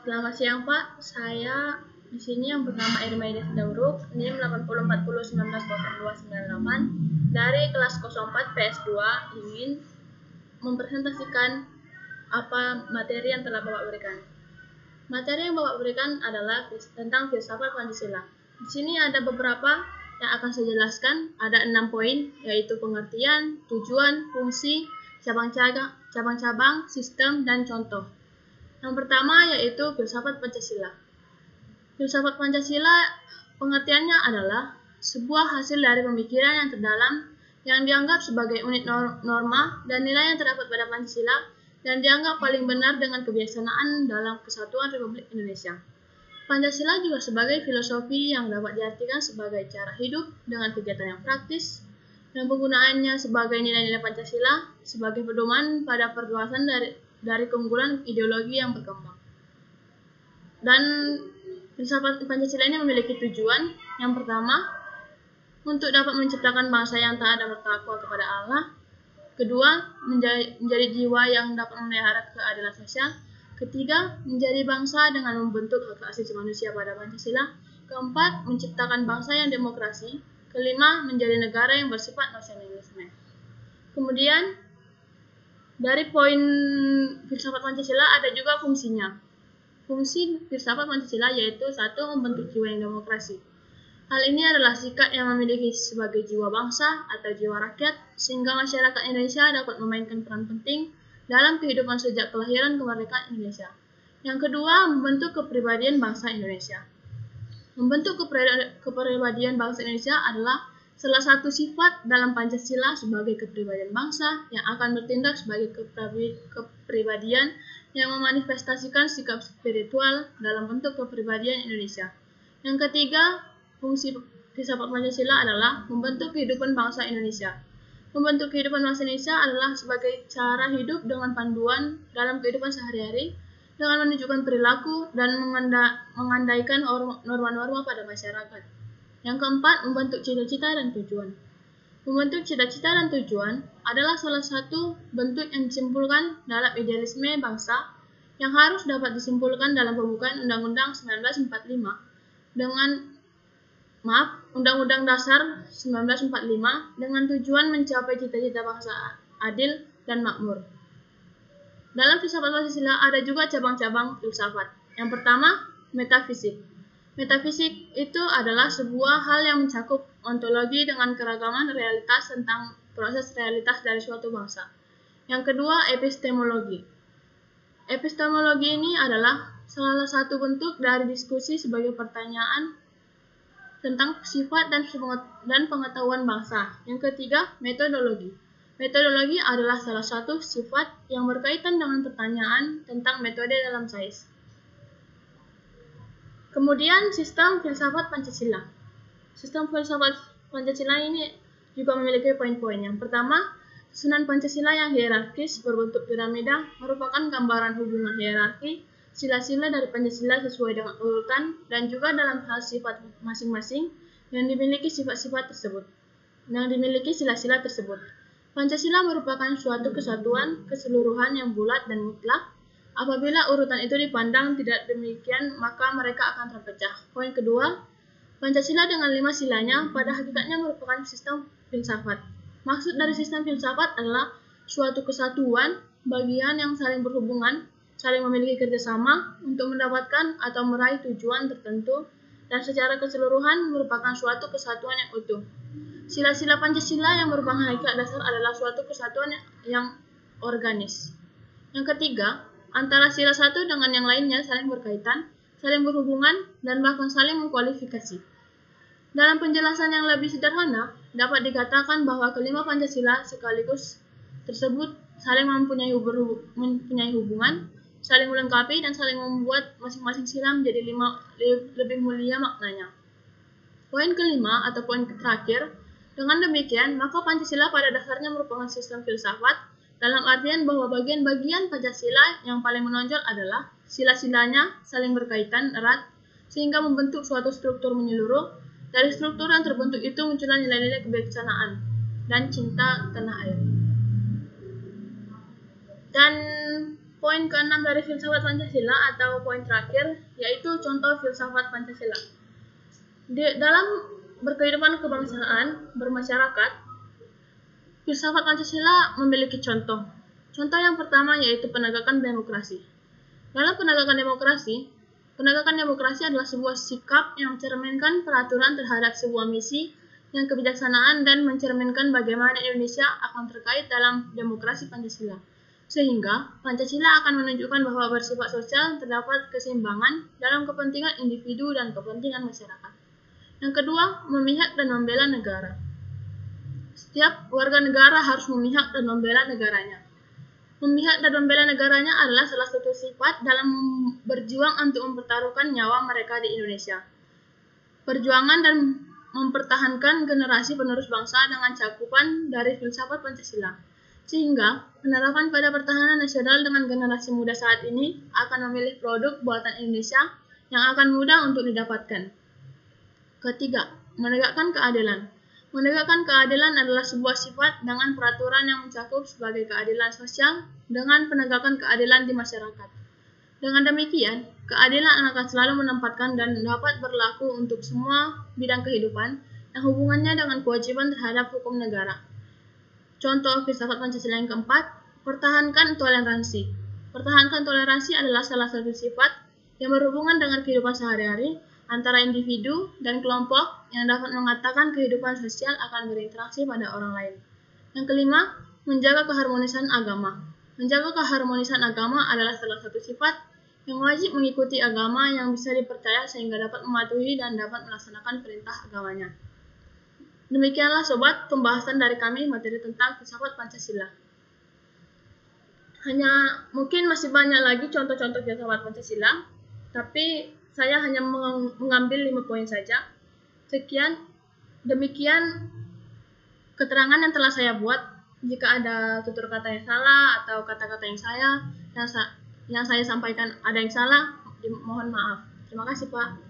Selamat siang Pak, saya di sini yang bernama Irmaides Dauruk, NIM 8040190298 dari kelas 04 PS2 ingin mempresentasikan apa materi yang telah Bapak berikan. Materi yang Bapak berikan adalah tentang filsafat Pancasila. Di sini ada beberapa yang akan saya jelaskan, ada 6 poin, yaitu pengertian, tujuan, fungsi, cabang-cabang, sistem, dan contoh. Yang pertama yaitu filsafat Pancasila. Filsafat Pancasila pengertiannya adalah sebuah hasil dari pemikiran yang terdalam yang dianggap sebagai unit norma dan nilai yang terdapat pada Pancasila dan dianggap paling benar dengan kebijaksanaan dalam kesatuan Republik Indonesia. Pancasila juga sebagai filosofi yang dapat diartikan sebagai cara hidup dengan kegiatan yang praktis dan penggunaannya sebagai nilai-nilai Pancasila sebagai pedoman pada perluasan dari keunggulan ideologi yang berkembang. Dan filsafat Pancasila ini memiliki tujuan. Yang pertama, untuk dapat menciptakan bangsa yang taat dan bertakwa kepada Allah. Kedua, menjadi jiwa yang dapat memelihara keadilan sosial. Ketiga, menjadi bangsa dengan membentuk hak asasi manusia pada Pancasila. Keempat, menciptakan bangsa yang demokrasi. Kelima, menjadi negara yang bersifat nasionalisme. Kemudian, dari poin filsafat Pancasila ada juga fungsinya. Fungsi filsafat Pancasila yaitu 1. Membentuk jiwa yang demokrasi. Hal ini adalah sikap yang memiliki sebagai jiwa bangsa atau jiwa rakyat, sehingga masyarakat Indonesia dapat memainkan peran penting dalam kehidupan sejak kelahiran kemerdekaan Indonesia. Yang kedua, membentuk kepribadian bangsa Indonesia. Membentuk kepribadian bangsa Indonesia adalah salah satu sifat dalam Pancasila sebagai kepribadian bangsa yang akan bertindak sebagai kepribadian yang memanifestasikan sikap spiritual dalam bentuk kepribadian Indonesia. Yang ketiga, fungsi filsafat Pancasila adalah membentuk kehidupan bangsa Indonesia. Membentuk kehidupan bangsa Indonesia adalah sebagai cara hidup dengan panduan dalam kehidupan sehari-hari dengan menunjukkan perilaku dan mengandaikan norma-norma pada masyarakat. Yang keempat, membentuk cita-cita dan tujuan. Membentuk cita-cita dan tujuan adalah salah satu bentuk yang disimpulkan dalam idealisme bangsa yang harus dapat disimpulkan dalam pembukaan Undang-Undang 1945 Undang-Undang Dasar 1945 dengan tujuan mencapai cita-cita bangsa adil dan makmur. Dalam filsafat Pancasila ada juga cabang-cabang filsafat. Yang pertama, metafisik. Metafisik itu adalah sebuah hal yang mencakup ontologi dengan keragaman realitas tentang proses realitas dari suatu bangsa. Yang kedua, epistemologi. Epistemologi ini adalah salah satu bentuk dari diskusi sebagai pertanyaan tentang sifat dan pengetahuan bangsa. Yang ketiga, metodologi. Metodologi adalah salah satu sifat yang berkaitan dengan pertanyaan tentang metode dalam sains. Kemudian, sistem filsafat Pancasila. Sistem filsafat Pancasila ini juga memiliki poin-poin. Yang pertama, susunan Pancasila yang hierarkis berbentuk piramida merupakan gambaran hubungan hierarki sila-sila dari Pancasila sesuai dengan urutan dan juga dalam hal sifat masing-masing yang dimiliki sifat-sifat tersebut. Yang dimiliki sila-sila tersebut. Pancasila merupakan suatu kesatuan keseluruhan yang bulat dan mutlak. Apabila urutan itu dipandang tidak demikian, maka mereka akan terpecah. Poin kedua, Pancasila dengan 5 silanya pada hakikatnya merupakan sistem filsafat. Maksud dari sistem filsafat adalah suatu kesatuan bagian yang saling berhubungan, saling memiliki kerjasama untuk mendapatkan atau meraih tujuan tertentu, dan secara keseluruhan merupakan suatu kesatuan yang utuh. Sila-sila Pancasila yang merupakan hakikat dasar adalah suatu kesatuan yang organis. Yang ketiga, antara sila satu dengan yang lainnya saling berkaitan, saling berhubungan, dan bahkan saling mengkualifikasi. Dalam penjelasan yang lebih sederhana, dapat dikatakan bahwa kelima Pancasila sekaligus tersebut saling mempunyai hubungan, saling melengkapi, dan saling membuat masing-masing sila menjadi lebih mulia maknanya. Poin kelima atau poin terakhir, dengan demikian, maka Pancasila pada dasarnya merupakan sistem filsafat dalam artian bahwa bagian-bagian Pancasila yang paling menonjol adalah sila-silanya saling berkaitan erat sehingga membentuk suatu struktur menyeluruh. Dari struktur yang terbentuk itu muncullah nilai-nilai kebijaksanaan dan cinta tanah air. Dan poin ke-6 dari filsafat Pancasila atau poin terakhir, yaitu contoh filsafat Pancasila. Dalam berkehidupan kebangsaan, bermasyarakat, filsafat Pancasila memiliki contoh. Contoh yang pertama yaitu penegakan demokrasi. Dalam penegakan demokrasi adalah sebuah sikap yang mencerminkan peraturan terhadap sebuah misi yang kebijaksanaan dan mencerminkan bagaimana Indonesia akan terkait dalam demokrasi Pancasila. Sehingga Pancasila akan menunjukkan bahwa bersifat sosial terdapat keseimbangan dalam kepentingan individu dan kepentingan masyarakat. Yang kedua, memihak dan membela negara. Setiap warga negara harus memihak dan membela negaranya. Memihak dan membela negaranya adalah salah satu sifat dalam berjuang untuk mempertaruhkan nyawa mereka di Indonesia. Perjuangan dan mempertahankan generasi penerus bangsa dengan cakupan dari filsafat Pancasila. Sehingga penerapan pada pertahanan nasional dengan generasi muda saat ini akan memilih produk buatan Indonesia yang akan mudah untuk didapatkan. Ketiga, menegakkan keadilan. Menegakkan keadilan adalah sebuah sifat dengan peraturan yang mencakup sebagai keadilan sosial dengan penegakan keadilan di masyarakat. Dengan demikian, keadilan akan selalu menempatkan dan dapat berlaku untuk semua bidang kehidupan yang hubungannya dengan kewajiban terhadap hukum negara. Contoh filsafat Pancasila yang keempat, pertahankan toleransi. Pertahankan toleransi adalah salah satu sifat yang berhubungan dengan kehidupan sehari-hari antara individu dan kelompok yang dapat mengatakan kehidupan sosial akan berinteraksi pada orang lain. Yang kelima, menjaga keharmonisan agama. Menjaga keharmonisan agama adalah salah satu sifat yang wajib mengikuti agama yang bisa dipercaya sehingga dapat mematuhi dan dapat melaksanakan perintah agamanya. Demikianlah sobat pembahasan dari kami materi tentang filsafat Pancasila. Hanya mungkin masih banyak lagi contoh-contoh filsafat Pancasila, tapi saya hanya mengambil 5 poin saja. Demikian keterangan yang telah saya buat. Jika ada tutur kata yang salah atau kata-kata yang saya sampaikan ada yang salah, mohon maaf. Terima kasih Pak.